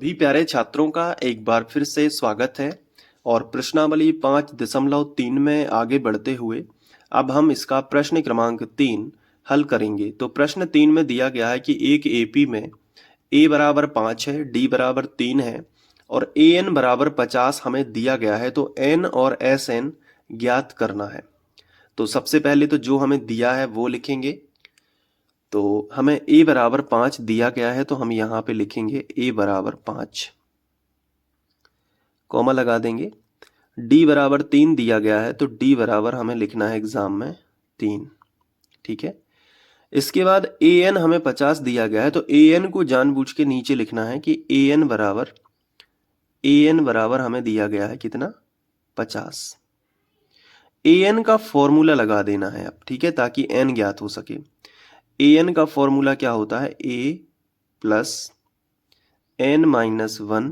सभी प्यारे छात्रों का एक बार फिर से स्वागत है और प्रश्नावली 5.3 में आगे बढ़ते हुए अब हम इसका प्रश्न क्रमांक 3 हल करेंगे। तो प्रश्न 3 में दिया गया है कि एक एपी में a बराबर 5 है, d बराबर 3 है और an बराबर 50 हमें दिया गया है। तो n और sn ज्ञात करना है। तो सबसे पहले तो जो हमें दिया है वो लिखेंगे। तो हमें a बराबर 5 दिया गया है तो हम यहाँ पे लिखेंगे a बराबर 5, कॉमा लगा देंगे। d बराबर 3 दिया गया है तो d बराबर हमें लिखना है एग्जाम में 3। ठीक है। इसके बाद an हमें 50 दिया गया है तो an को जानबूझ के नीचे लिखना है कि an बराबर हमें दिया गया है कितना, 50। an का फॉर्मूला लगा देना है अब, ठीक है, ताकि n ज्ञात हो सके। an का फॉर्मूला क्या होता है, a plus n minus 1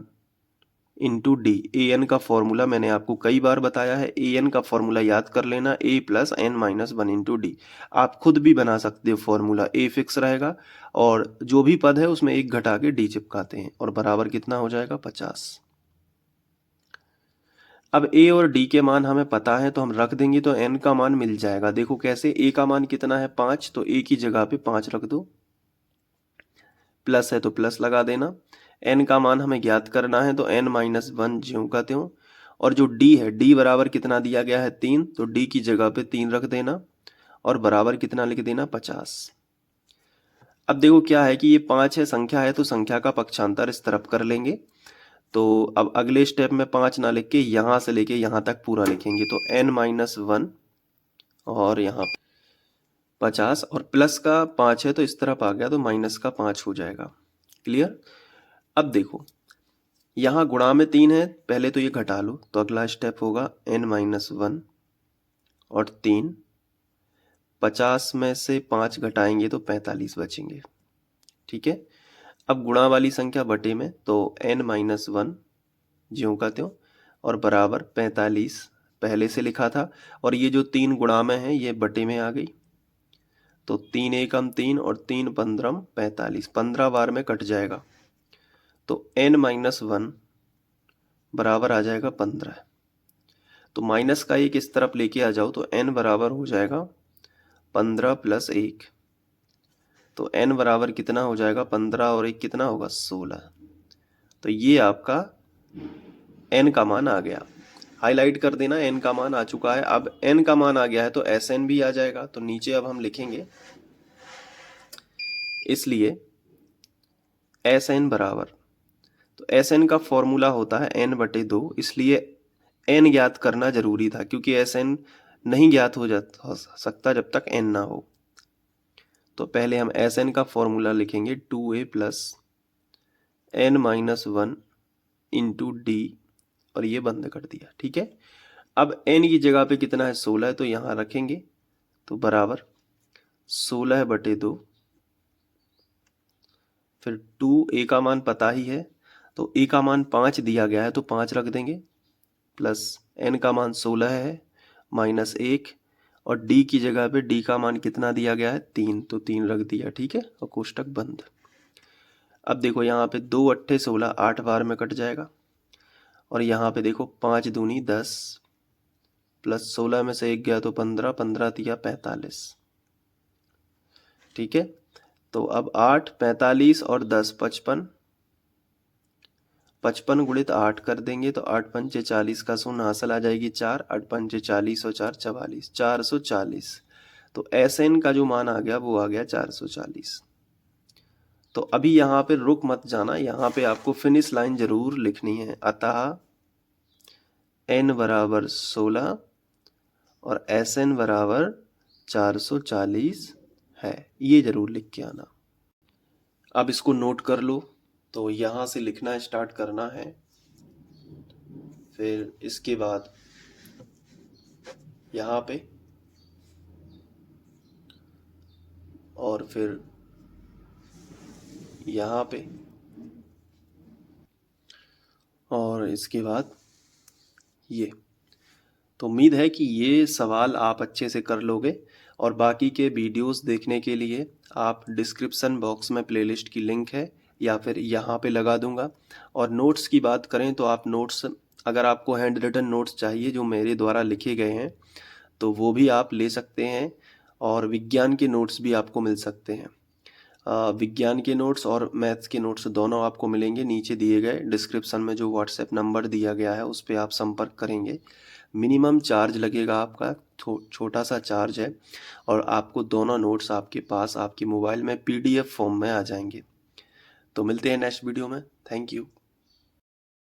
into D. A N का फॉर्मूला मैंने आपको कई बार बताया है। ए एन का फॉर्मूला याद कर लेना, A plus N minus 1 into D. आप खुद भी बना सकते हो फॉर्मूला, ए फिक्स रहेगा और जो भी पद है उसमें एक घटा के डी चिपकाते हैं और बराबर कितना हो जाएगा, 50। अब ए और डी के मान हमें पता है तो हम रख देंगे तो एन का मान मिल जाएगा। देखो कैसे, ए का मान कितना है 5, तो ए की जगह पे 5 रख दो, प्लस है तो प्लस लगा देना। n का मान हमें ज्ञात करना है तो n माइनस 1 ज्यों का त्यों। और जो d है, d बराबर कितना दिया गया है 3, तो d की जगह पे 3 रख देना और बराबर कितना लिख देना, 50। अब देखो क्या है कि ये 5 है, संख्या है तो संख्या का पक्षांतर इस तरफ कर लेंगे। तो अब अगले स्टेप में 5 ना लिख के यहां से लेके यहां तक पूरा लिखेंगे। तो n माइनस 1 और यहाँ 50 और प्लस का 5 है तो इस तरफ आ गया तो माइनस का 5 हो जाएगा। क्लियर। अब देखो यहाँ गुणा में 3 है, पहले तो ये घटा लो तो अगला स्टेप होगा n माइनस 1 और 3। 50 में से 5 घटाएंगे तो 45 बचेंगे। ठीक है। अब गुणा वाली संख्या बटे में, तो n माइनस 1 ज्यों का त्यों और बराबर 45 पहले से लिखा था और ये जो 3 गुणा में है ये बटे में आ गई। तो 3 एकम 3 और 3 पंद्रम 45, 15 बार में कट जाएगा तो n माइनस 1 बराबर आ जाएगा 15। तो माइनस का एक इस तरफ लेके आ जाओ तो n बराबर हो जाएगा 15 प्लस 1। तो n बराबर कितना हो जाएगा, 15 और 1 कितना होगा, 16। तो ये आपका n का मान आ गया। हाईलाइट कर देना, n का मान आ चुका है। अब n का मान आ गया है तो Sn भी आ जाएगा। तो नीचे अब हम लिखेंगे, इसलिए Sn बराबर, तो Sn का फॉर्मूला होता है n बटे 2, इसलिए n ज्ञात करना जरूरी था क्योंकि Sn नहीं ज्ञात हो सकता जब तक n ना हो। तो पहले हम Sn का फॉर्मूला लिखेंगे 2a plus n minus 1 into D और ये बंद कर दिया। ठीक है। अब n की जगह पे कितना है, 16 है तो यहाँ रखेंगे तो बराबर 16 बटे 2। फिर 2a का मान पता ही है तो a का मान 5 दिया गया है तो 5 रख देंगे, प्लस n का मान 16 है माइनस 1 और d की जगह पे d का मान कितना दिया गया है 3, तो 3 रख दिया। ठीक है। और कोष्टक बंद। अब देखो यहाँ पे 2 अट्ठे 16, 8 बार में कट जाएगा और यहाँ पे देखो 5 दूनी 10 प्लस 16 में से 1 गया तो 15, 15 दिया 45। ठीक है। तो अब 8, 45 और 10 55, 55 गुणित 8 कर देंगे तो 8 पंचे 40 का शून्य हासिल आ जाएगी 4, 8 पंचे 40 और 4 44, 440। तो Sn का जो मान आ गया वो आ गया 440। तो अभी यहाँ पे रुक मत जाना, यहाँ पे आपको फिनिश लाइन जरूर लिखनी है। अतः n बराबर 16 और Sn बराबर 440 है, ये जरूर लिख के आना। अब इसको नोट कर लो। तो यहाँ से लिखना स्टार्ट करना है, फिर इसके बाद यहाँ पे और फिर यहाँ पे और इसके बाद ये। तो उम्मीद है कि ये सवाल आप अच्छे से कर लोगे और बाकी के वीडियोस देखने के लिए आप डिस्क्रिप्शन बॉक्स में प्लेलिस्ट की लिंक है, या फिर यहाँ पे लगा दूंगा। और नोट्स की बात करें तो आप नोट्स, अगर आपको हैंड रिटन नोट्स चाहिए जो मेरे द्वारा लिखे गए हैं तो वो भी आप ले सकते हैं, और विज्ञान के नोट्स भी आपको मिल सकते हैं। विज्ञान के नोट्स और मैथ्स के नोट्स दोनों आपको मिलेंगे नीचे दिए गए डिस्क्रिप्शन में जो व्हाट्सएप नंबर दिया गया है उस पर आप संपर्क करेंगे। मिनिमम चार्ज लगेगा आपका, छोटा सा चार्ज है, और आपको दोनों नोट्स आपके पास आपके मोबाइल में PDF फॉर्म में आ जाएंगे। तो मिलते हैं नेक्स्ट वीडियो में। Thank you.